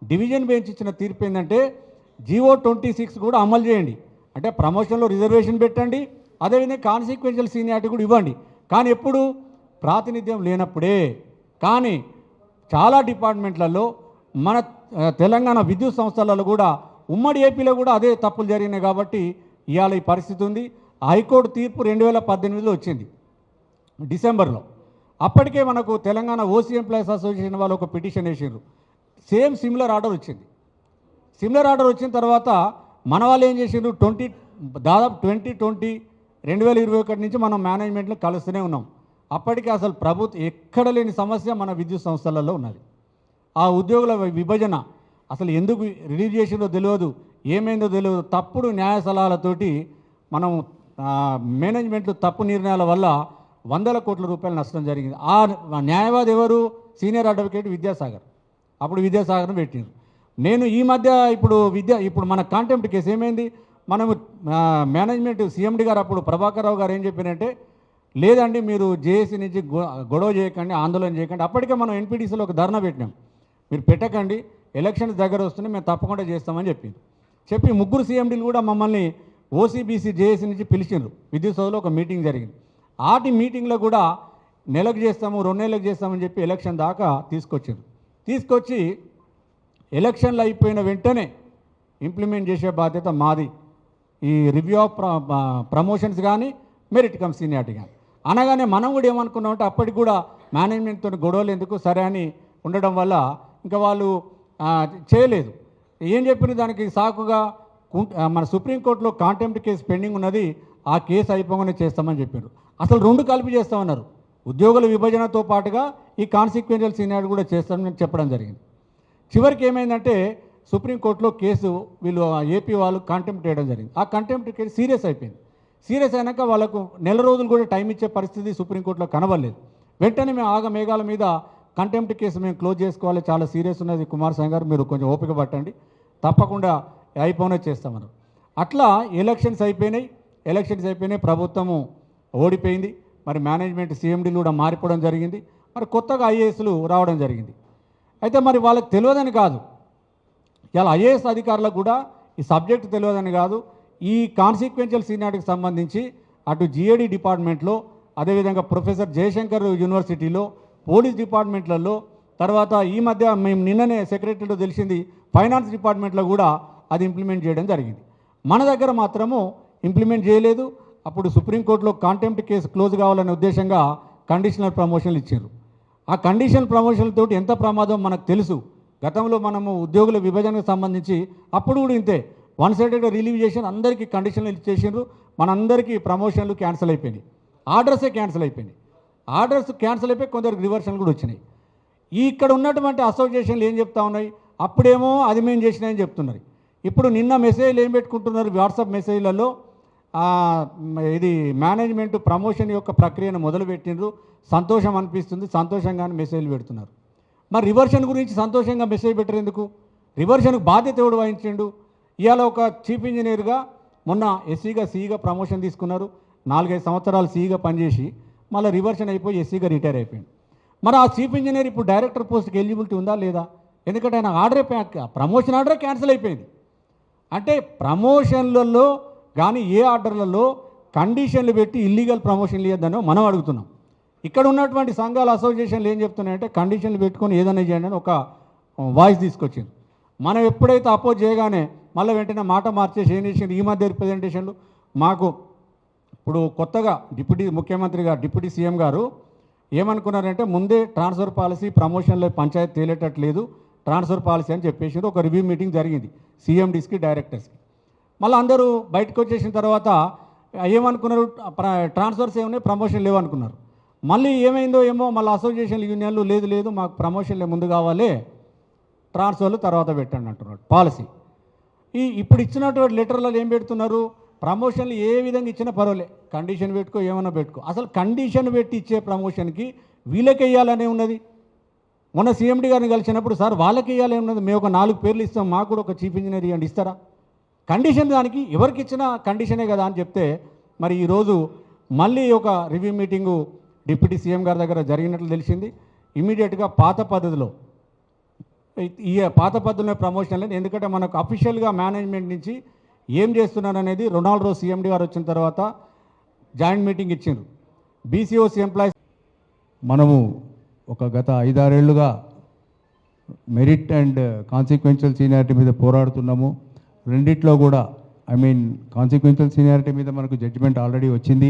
డివిజన్ బెంచ్ ఇచ్చిన తీర్పు ఏంటంటే, జియో 26 కూడా అమలు చేయండి, అంటే ప్రమోషన్లో రిజర్వేషన్ పెట్టండి, అదేవిధంగా కాన్సిక్వెన్షియల్ సీనియారిటీ కూడా ఇవ్వండి, కానీ ఎప్పుడు ప్రాతినిధ్యం లేనప్పుడే. కానీ చాలా డిపార్ట్మెంట్లలో మన తెలంగాణ విద్యుత్ సంస్థలలో కూడా ఉమ్మడి ఏపీలో కూడా అదే తప్పులు జరిగినాయి కాబట్టి ఇవాళ ఈ పరిస్థితి ఉంది. హైకోర్టు తీర్పు 2018లో వచ్చింది డిసెంబర్లో. అప్పటికే మనకు తెలంగాణ ఓసీ ఎంప్లాయీస్ అసోసియేషన్ వాళ్ళు ఒక పిటిషన్ వేసారు. సేమ్ సిమిలర్ ఆర్డర్ వచ్చింది. సిమిలర్ ఆర్డర్ వచ్చిన తర్వాత మన వాళ్ళు ఏం చేసారు, దాదాపు 2021 నుంచి మనం మేనేజ్మెంట్లో కలుస్తూనే ఉన్నాం. అప్పటికి అసలు ప్రభుత్వం ఎక్కడ లేని సమస్య మన విద్యుత్ సంస్థలలో ఉన్నది. ఆ ఉద్యోగుల విభజన అసలు ఎందుకు రిలీజ్ చేసిందో తెలియదు, ఏమైందో తెలియదు. తప్పుడు న్యాయ సలహాలతోటి మనం మేనేజ్మెంట్లో తప్పు నిర్ణయాల వల్ల 100 కోట్ల రూపాయలు నష్టం జరిగింది. ఆ న్యాయవాది ఎవరు? Senior advocate Vidyasagar. అప్పుడు విద్యాసాగర్ను పెట్టింది. నేను ఈ మధ్య ఇప్పుడు మన కాంటెంప్ట్ కేసు ఏమైంది, మనము మేనేజ్మెంట్ సిఎండి గారు అప్పుడు ప్రభాకర్ రావు గారు ఏం చెప్పారంటే, లేదండి మీరు జేఏసీ నుంచి గొడవ చేయకండి, ఆందోళన చేయకండి. అప్పటికే మనం ఎన్పీటీసీలో ఒక ధర్నా పెట్టినాం, మీరు పెట్టకండి, ఎలక్షన్స్ దగ్గర వస్తున్నాయి, మేము తప్పకుండా చేస్తామని చెప్పి ముగ్గురు సీఎండీలు కూడా మమ్మల్ని ఓసీబీసీ జేఏసీ నుంచి పిలిచిండ్రు. విద్యుత్ సభలో ఒక మీటింగ్ జరిగింది. ఆటి మీటింగ్లో కూడా నెలకు చేస్తాము, 2 నెలలకు చేస్తామని చెప్పి ఎలక్షన్ దాకా తీసుకొచ్చి ఎలక్షన్లు అయిపోయిన వెంటనే ఇంప్లిమెంట్ చేసే బాధ్యత మాది. ఈ రివ్యూ ఆఫ్ ప్రమోషన్స్ కానీ మెరిట్ కమ్ సీనియారిటీ కానీ అనగానే మనం కూడా ఏమనుకున్నామంటే, అప్పటికి కూడా మేనేజ్మెంట్తో గొడవలు ఎందుకు సరే అని ఉండడం వల్ల ఇంకా వాళ్ళు చేయలేదు. ఏం చెప్పిన దానికి సాకుగా మన సుప్రీంకోర్టులో కాంటెంప్ట్ కేసు పెండింగ్ ఉన్నది, ఆ కేసు అయిపోగానే చేస్తామని చెప్పారు. అసలు 2 కలిపి చేస్తామన్నారు. ఉద్యోగుల విభజనతో పాటుగా ఈ కాన్సిక్వెన్షియల్ సీనియారిటీ కూడా చేస్తామని చెప్పడం జరిగింది. చివరికి ఏమైందంటే సుప్రీంకోర్టులో కేసు వీళ్ళు ఏపీ వాళ్ళు కాంటెంప్ట్ చేయడం జరిగింది. ఆ కాంటెంప్ట్ కేసు సీరియస్ అయిపోయింది. సీరియస్ అయినాక వాళ్ళకు 1 నెల రోజులు కూడా టైం ఇచ్చే పరిస్థితి సుప్రీంకోర్టులో కనబడలేదు. వెంటనే మేము మేఘాల మీద కంటెంప్ట్ కేసు మేము క్లోజ్ చేసుకోవాలి, చాలా సీరియస్ ఉన్నది కుమారస్వామి గారు, మీరు కొంచెం ఓపిక పట్టండి, తప్పకుండా అయిపోయినా చేస్తామన్నారు. అట్లా ఎలక్షన్స్ అయిపోయినాయి, ప్రభుత్వము ఓడిపోయింది. మరి మేనేజ్మెంట్ సీఎండీలు కూడా మారిపోవడం జరిగింది. మరి కొత్తగా ఐఏఎస్లు రావడం జరిగింది. అయితే మరి వాళ్ళకి తెలియదని కాదు, ఇలా ఐఏఎస్ అధికారులకు కూడా ఈ సబ్జెక్ట్ తెలియదని కాదు, ఈ కాన్సిక్వెన్షియల్ సీనియారిటీకి సంబంధించి అటు జిఏడి డిపార్ట్మెంట్లో, అదేవిధంగా ప్రొఫెసర్ జయశంకర్ యూనివర్సిటీలో, పోలీస్ డిపార్ట్మెంట్లలో, తర్వాత ఈ మధ్య మేము నిన్ననే సెక్రటరీలో తెలిసింది ఫైనాన్స్ డిపార్ట్మెంట్లో కూడా అది ఇంప్లిమెంట్ చేయడం జరిగింది. మన దగ్గర మాత్రము ఇంప్లిమెంట్ చేయలేదు. అప్పుడు సుప్రీంకోర్టులో కాంటెంప్ట్ కేసు క్లోజ్ కావాలనే ఉద్దేశంగా కండిషనల్ ప్రమోషన్లు ఇచ్చారు. ఆ కండిషనల్ ప్రమోషన్లతో ఎంత ప్రమాదం మనకు తెలుసు. గతంలో మనము ఉద్యోగుల విభజనకు సంబంధించి అప్పుడు కూడా ఇంతే, 1 సైడెడ్గా రిలీవ్ చేసి అందరికీ కండిషన్లు ఇచ్చేసిండ్రు. మనందరికీ ప్రమోషన్లు క్యాన్సిల్ అయిపోయినాయి, ఆర్డర్సే క్యాన్సిల్ అయిపోయినాయి. ఆర్డర్స్ క్యాన్సిల్ అయిపోయి కొందరికి రివర్షన్లు కూడా వచ్చినాయి. ఇక్కడ ఉన్నటువంటి అసోసియేషన్లు ఏం చెప్తా ఉన్నాయి, అప్పుడేమో అది మేము చేసినాయని చెప్తున్నారు. ఇప్పుడు నిన్న మెసేజ్లు ఏం పెట్టుకుంటున్నారు, వాట్సాప్ మెసేజ్లలో ఇది మేనేజ్మెంట్ ప్రమోషన్ యొక్క ప్రక్రియను మొదలుపెట్టిండ్రు, సంతోషం అనిపిస్తుంది, సంతోషంగానే మెసేజ్లు పెడుతున్నారు. మరి రివర్షన్ గురించి సంతోషంగా మెసేజ్ పెట్టరు ఎందుకు? రివర్షన్కు బాధ్యత ఎవడు వహించిండు? ఇవాళ ఒక చీఫ్ ఇంజనీర్గా మొన్న సీగా ప్రమోషన్ తీసుకున్నారు. 4-5 సంవత్సరాలు సీగా పనిచేసి మళ్ళీ రివర్షన్ అయిపోయి ఎస్సీగా రిటైర్ అయిపోయింది. మరి ఆ చీఫ్ ఇంజనీర్ ఇప్పుడు డైరెక్టర్ పోస్ట్కి ఎలిజిబిలిటీ ఉందా లేదా? ఎందుకంటే ఆయన ప్రమోషన్ ఆర్డరే క్యాన్సిల్ అయిపోయింది. అంటే ప్రమోషన్లలో కానీ ఏ ఆర్డర్లలో కండిషన్లు పెట్టి ఇల్లీగల్ ప్రమోషన్లు ఇవ్వద్దని మనం అడుగుతున్నాం. ఇక్కడ ఉన్నటువంటి సంఘాల అసోసియేషన్లు ఏం చెప్తున్నాయంటే, కండిషన్లు పెట్టుకొని ఏదైనా చేయండి అని ఒక వాయిస్ తీసుకొచ్చింది. మనం ఎప్పుడైతే అపోజ్ చేయగానే మళ్ళీ వెంటనే మాట మార్చేసి ఏం చేసింది, ఈ మధ్య రిప్రజెంటేషన్లు మాకు ఇప్పుడు కొత్తగా డిప్యూటీ సీఎం గారు ఏమనుకున్నారంటే, ముందే ట్రాన్స్ఫర్ పాలసీ ప్రమోషన్లో పంచాయతీ తేలేటట్లేదు, ట్రాన్స్ఫర్ పాలసీ అని చెప్పేసి ఒక రివ్యూ మీటింగ్ జరిగింది సీఎండీస్కి, డైరెక్టర్స్కి. మళ్ళీ అందరూ బయటకు వచ్చేసిన తర్వాత ఏమనుకున్నారు, ట్రాన్స్ఫర్స్ ఏమున్నాయి, ప్రమోషన్ లేవనుకున్నారు. మళ్ళీ ఏమైందో ఏమో, మళ్ళీ అసోసియేషన్ యూనియన్లు లేదు మాకు ప్రమోషన్లే ముందు కావాలి, ట్రాన్స్ఫర్లు తర్వాత పెట్టండి అంటున్నాడు పాలసీ. ఇప్పుడు ఇచ్చినటువంటి లెటర్లలో ఏం పెడుతున్నారు, ప్రమోషన్లు ఏ విధంగా ఇచ్చినా పర్వాలే, కండిషన్ పెట్టుకో, ఏమన్నా పెట్టుకో. అసలు కండిషన్ పెట్టి ఇచ్చే ప్రమోషన్కి వీళ్ళకి వేయాలనే ఉన్నది. మొన్న సీఎండీ గారిని కలిసినప్పుడు, సార్ వాళ్ళకి వేయాలనే ఉన్నది, మేము ఒక 4 పేర్లు ఇస్తాం, మాకు కూడా ఒక చీఫ్ ఇంజనీర్ ఇవ్వండి, ఇస్తారా? కండిషన్ దానికి ఎవరికి ఇచ్చినా కండిషనే కదా అని చెప్తే, మరి ఈరోజు మళ్ళీ ఒక రివ్యూ మీటింగు డిప్యూటీ సీఎం గారి దగ్గర జరిగినట్లు తెలిసింది. ఇమీడియట్గా పాత పద్ధతిలో ప్రమోషన్లు, ఎందుకంటే మనకు అఫీషియల్గా మేనేజ్మెంట్ నుంచి ఏం చేస్తున్నారు అనేది రొనాల్డ్ రోజ్ సీఎండీ గారు వచ్చిన తర్వాత జాయింట్ మీటింగ్ ఇచ్చిండ్రు. బీసీఓసీ ఎంప్లాయీస్ మనము ఒక గత 5-6 ఏళ్లుగా మెరిట్ అండ్ కాన్సిక్వెన్షియల్ సీనియారిటీ మీద పోరాడుతున్నాము. రెండిట్లో కూడా ఐ మీన్ కాన్సిక్వెన్షియల్ సీనియారిటీ మీద మనకు జడ్జిమెంట్ ఆల్రెడీ వచ్చింది.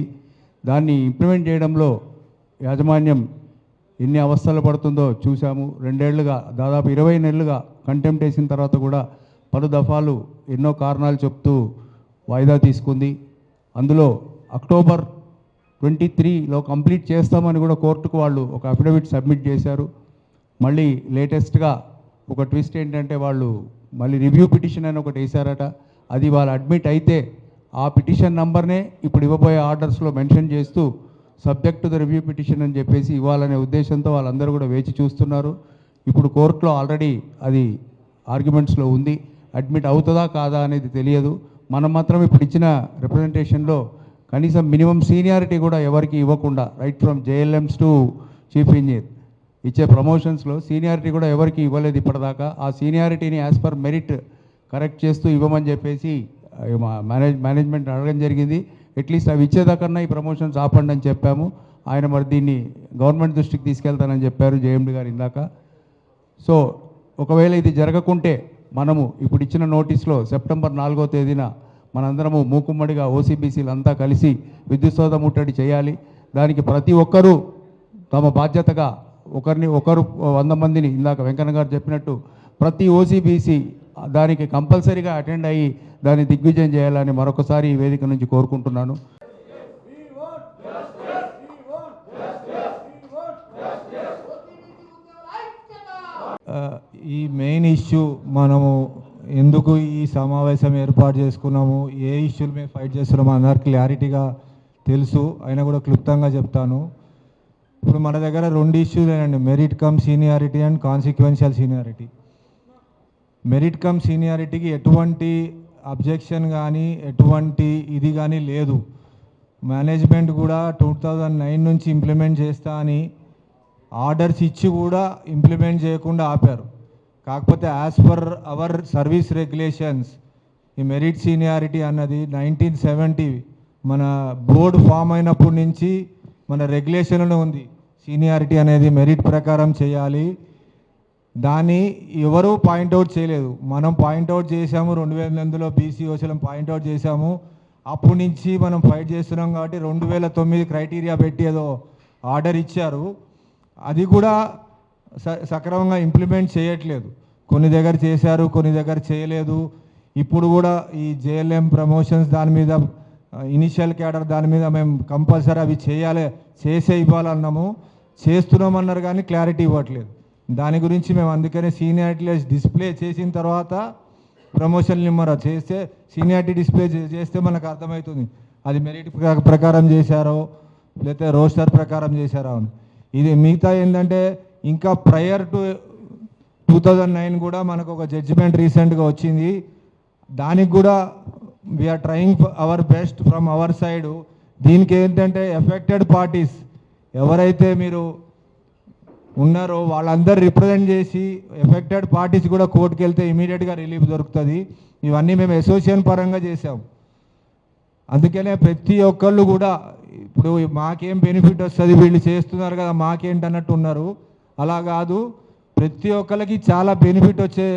దాన్ని ఇంప్లిమెంట్ చేయడంలో యాజమాన్యం ఎన్ని అవస్థలు పడుతుందో చూసాము. 2 ఏళ్లుగా దాదాపు 20 నెలలుగా కంటెంప్ట్ వేసిన తర్వాత కూడా పలు దఫాలు ఎన్నో కారణాలు చెప్తూ వాయిదా తీసుకుంది. అందులో అక్టోబర్ 23లో కంప్లీట్ చేస్తామని కూడా కోర్టుకు వాళ్ళు ఒక అఫిడవిట్ సబ్మిట్ చేశారు. మళ్ళీ లేటెస్ట్గా ఒక ట్విస్ట్ ఏంటంటే వాళ్ళు మళ్ళీ రివ్యూ పిటిషన్ అని ఒకటి వేశారట. అది వాళ్ళు అడ్మిట్ అయితే ఆ పిటిషన్ నంబర్నే ఇప్పుడు ఇవ్వబోయే ఆర్డర్స్లో మెన్షన్ చేస్తూ subject to the review petition అని చెప్పేసి ఇవ్వాలనే ఉద్దేశంతో వాళ్ళందరూ కూడా వేచి చూస్తున్నారు. ఇప్పుడు కోర్టులో ఆల్రెడీ అది ఆర్గ్యుమెంట్స్లో ఉంది. అడ్మిట్ అవుతుందా కాదా అనేది తెలియదు. మనం మాత్రం ఇప్పుడు ఇచ్చిన రిప్రజెంటేషన్లో కనీసం మినిమం సీనియారిటీ కూడా ఎవరికి ఇవ్వకుండా right from JLMs to chief engineer ఇచ్చే ప్రమోషన్స్లో సీనియారిటీ కూడా ఎవరికి ఇవ్వలేదు ఇప్పటిదాకా. ఆ సీనియారిటీని యాజ్ పర్ మెరిట్ కరెక్ట్ చేస్తూ ఇవ్వమని చెప్పేసి మేనేజ్మెంట్ అడగడం జరిగింది. అట్లీస్ట్ అవి ఇచ్చేదాకన్నా ఈ ప్రమోషన్స్ ఆపండి అని చెప్పాము. ఆయన మరి దీన్ని గవర్నమెంట్ దృష్టికి తీసుకెళ్తానని చెప్పారు జేఎండి గారు ఇందాక. సో ఒకవేళ ఇది జరగకుంటే మనము ఇప్పుడు ఇచ్చిన నోటీస్లో సెప్టెంబర్ 4వ తేదీన మనందరము మూకుమ్మడిగా ఓసీబీసీలు అంతా కలిసి విద్యుత్ సోద ముట్టడి చేయాలి. దానికి ప్రతి ఒక్కరూ తమ బాధ్యతగా ఒకరు 100 మందిని ఇందాక వెంకన్న గారు చెప్పినట్టు ప్రతి ఓసీబీసీ దానికి కంపల్సరీగా అటెండ్ అయ్యి దాన్ని దిగ్విజయం చేయాలని మరొకసారి ఈ వేదిక నుంచి కోరుకుంటున్నాను. ఈ మెయిన్ ఇష్యూ మనము ఎందుకు ఈ సమావేశం ఏర్పాటు చేసుకున్నాము, ఏ ఇష్యూలు మేము ఫైట్ చేస్తున్నామో అందరికి క్లారిటీగా తెలుసు. అయినా కూడా క్లుప్తంగా చెప్తాను. ఇప్పుడు మన దగ్గర 2 ఇష్యూస్ అండి, merit cum seniority and consequential seniority. Merit cum సీనియారిటీకి ఎటువంటి అబ్జెక్షన్ కానీ ఎటువంటి ఇది కానీ లేదు. మేనేజ్మెంట్ కూడా 2009 నుంచి ఇంప్లిమెంట్ చేస్తా అని ఆర్డర్స్ ఇచ్చి కూడా ఇంప్లిమెంట్ చేయకుండా ఆపారు. కాకపోతే as per our service regulations ఈ మెరిట్ సీనియారిటీ అన్నది 1970 మన బోర్డు ఫామ్ అయినప్పటి నుంచి మన రెగ్యులేషన్లో ఉంది. సీనియారిటీ అనేది మెరిట్ ప్రకారం చేయాలి. దాన్ని ఎవరూ పాయింట్అవుట్ చేయలేదు. మనం పాయింట్అవుట్ చేసాము. 2008లో బీసీ ఓసీలం పాయింట్అవుట్ చేసాము. అప్పటి నుంచి మనం ఫైట్ చేస్తున్నాం. కాబట్టి 2009 క్రైటీరియా పెట్టి ఏదో ఆర్డర్ ఇచ్చారు. అది కూడా సక్రమంగా ఇంప్లిమెంట్ చేయట్లేదు. కొన్ని దగ్గర చేశారు, కొన్ని దగ్గర చేయలేదు. ఇప్పుడు కూడా ఈ జేఎల్ఎం ప్రమోషన్స్ దాని మీద ఇనిషియల్ క్యాడర్ దాని మీద మేము కంపల్సరీ అవి చేసే ఇవ్వాలన్నాము. చేస్తున్నామన్నారు కానీ క్లారిటీ ఇవ్వట్లేదు. దాని గురించి మేము అందుకనే సీనియారిటీ డిస్ప్లే చేసిన తర్వాత ప్రమోషన్లు ఇమ్మరా చేస్తే సీనియారిటీ డిస్ప్లే చేస్తే మనకు అర్థమవుతుంది అది మెరిట్ ప్రకారం చేశారో లేకపోతే రోస్టర్ ప్రకారం చేశారో అని. ఇది మిగతా ఏంటంటే ఇంకా ప్రయర్ టు 2009 కూడా మనకు ఒక జడ్జిమెంట్ రీసెంట్గా వచ్చింది. దానికి కూడా we're trying our best from our side. దీనికి ఏంటంటే ఎఫెక్టెడ్ పార్టీస్ ఎవరైతే మీరు ఉన్నారో వాళ్ళందరూ రిప్రజెంట్ చేసి ఎఫెక్టెడ్ పార్టీస్ కూడా కోర్టుకు వెళ్తే ఇమీడియట్గా రిలీఫ్ దొరుకుతుంది. ఇవన్నీ మేము అసోసియేషన్ పరంగా చేసాం. అందుకనే ప్రతి ఒక్కళ్ళు కూడా ఇప్పుడు మాకేం బెనిఫిట్ వస్తుంది వీళ్ళు చేస్తున్నారు కదా మాకేంటి అన్నట్టు ఉన్నారు. అలా కాదు, ప్రతి ఒక్కరికి చాలా బెనిఫిట్ వచ్చే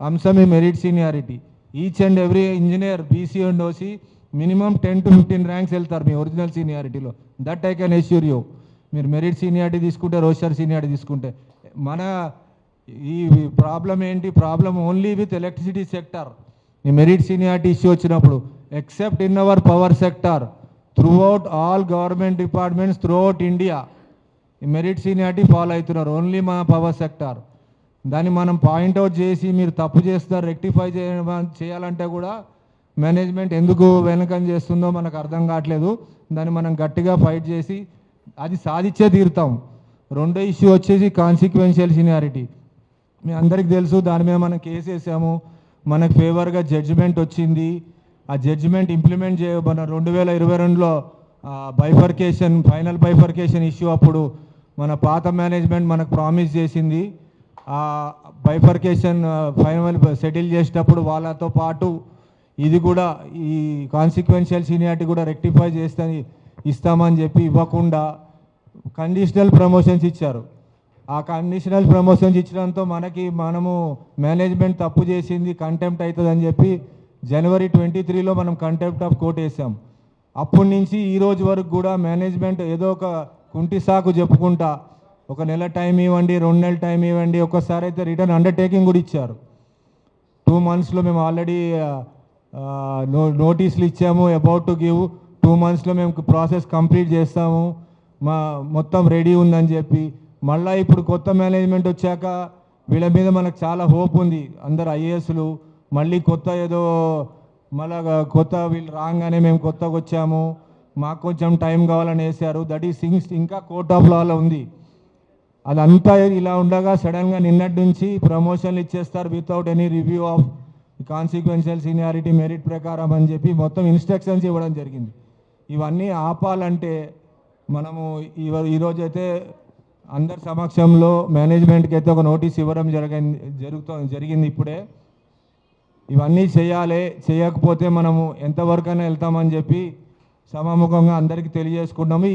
అంశం ఈ merit seniority. Each and every engineer BC and OC minimum 10 to 15 ranks వెళ్తారు మీ ఒరిజినల్ సీనియారిటీలో. That I can assure you. మీరు మెరిట్ సీనియారిటీ తీసుకుంటే రోస్టర్ సీనియారిటీ తీసుకుంటే మన ఈ ప్రాబ్లం ఏంటి, problem only with electricity sector. ఈ మెరిట్ సీనియారిటీ ఇష్యూ వచ్చినప్పుడు except in our power sector throughout all government departments throughout India ఈ మెరిట్ సీనియారిటీ ఫాలో అవుతున్నారు. ఓన్లీ మన పవర్ సెక్టార్. దాన్ని మనం పాయింట్అవుట్ చేసి మీరు తప్పు చేస్తారు రెక్టిఫై చేయాలంటే కూడా మేనేజ్మెంట్ ఎందుకు వెనకం చేస్తుందో మనకు అర్థం కావట్లేదు. దాన్ని మనం గట్టిగా ఫైట్ చేసి అది సాధించే తీరుతాం. రెండో ఇష్యూ వచ్చేసి కాన్సిక్వెన్షియల్ సీనియారిటీ. మీ అందరికీ తెలుసు, దాని మీద మనం కేసు వేసాము. మనకు ఫేవర్గా జడ్జిమెంట్ వచ్చింది. ఆ జడ్జిమెంట్ ఇంప్లిమెంట్ మన 2022లో బైఫర్కేషన్ ఫైనల్ బైఫర్కేషన్ ఇష్యూ అప్పుడు మన పాత మేనేజ్మెంట్ మనకు ప్రామిస్ చేసింది. ఆ బైఫర్కేషన్ ఫైనల్ సెటిల్ చేసేటప్పుడు వాళ్ళతో పాటు ఇది కూడా ఈ కాన్సిక్వెన్షియల్ సీనియారిటీ కూడా రెక్టిఫై చేస్తే ఇస్తామని చెప్పి ఇవ్వకుండా కండిషనల్ ప్రమోషన్స్ ఇచ్చారు. ఆ కండిషనల్ ప్రమోషన్స్ ఇచ్చడంతో మనము మేనేజ్మెంట్ తప్పు చేసింది కంటెంప్ట్ అవుతుందని చెప్పి జనవరి 23లో మనం కంటెంప్ట్ ఆఫ్ కోర్ట్ వేసాం. అప్పటి నుంచి ఈ రోజు వరకు కూడా మేనేజ్మెంట్ ఏదో ఒక కుంటి సాకు చెప్పుకుంటా ఒక నెల టైం ఇవ్వండి, 2 నెలల టైం ఇవ్వండి, ఒక్కసారి అయితే రిటర్న్ అండర్టేకింగ్ కూడా ఇచ్చారు. 2 monthsలో మేము ఆల్రెడీ నోటీసులు ఇచ్చాము, అబౌట్ టు గివ్ 2 monthsలో మేము ప్రాసెస్ కంప్లీట్ చేస్తాము, మొత్తం రెడీ ఉందని చెప్పి. మళ్ళీ ఇప్పుడు కొత్త మేనేజ్మెంట్ వచ్చాక వీళ్ళ మీద మనకు చాలా హోప్ ఉంది. అందరు ఐఏఎస్లు మళ్ళీ కొత్త ఏదో మళ్ళా కొత్త వీళ్ళు రాగానే మేము కొత్తగా వచ్చాము, మాకు కొంచెం టైం కావాలని వేశారు. దట్ ఈస్ థింగ్స్ ఇంకా కోర్ట్ ఆఫ్ లాలో ఉంది. అదంతా ఇలా ఉండగా సడన్గా నిన్నటి నుంచి ప్రమోషన్లు ఇచ్చేస్తారు without any review of consequential seniority merit ప్రకారం అని చెప్పి మొత్తం ఇన్స్ట్రక్షన్స్ ఇవ్వడం జరిగింది. ఇవన్నీ ఆపాలంటే మనము ఈరోజైతే అందరి సమక్షంలో మేనేజ్మెంట్కి అయితే ఒక నోటీస్ ఇవ్వడం జరిగింది ఇప్పుడే. ఇవన్నీ చేయాలి, చేయకపోతే మనము ఎంతవరకైనా వెళ్తామని చెప్పి సమాముఖంగా అందరికీ తెలియజేసుకున్నాము.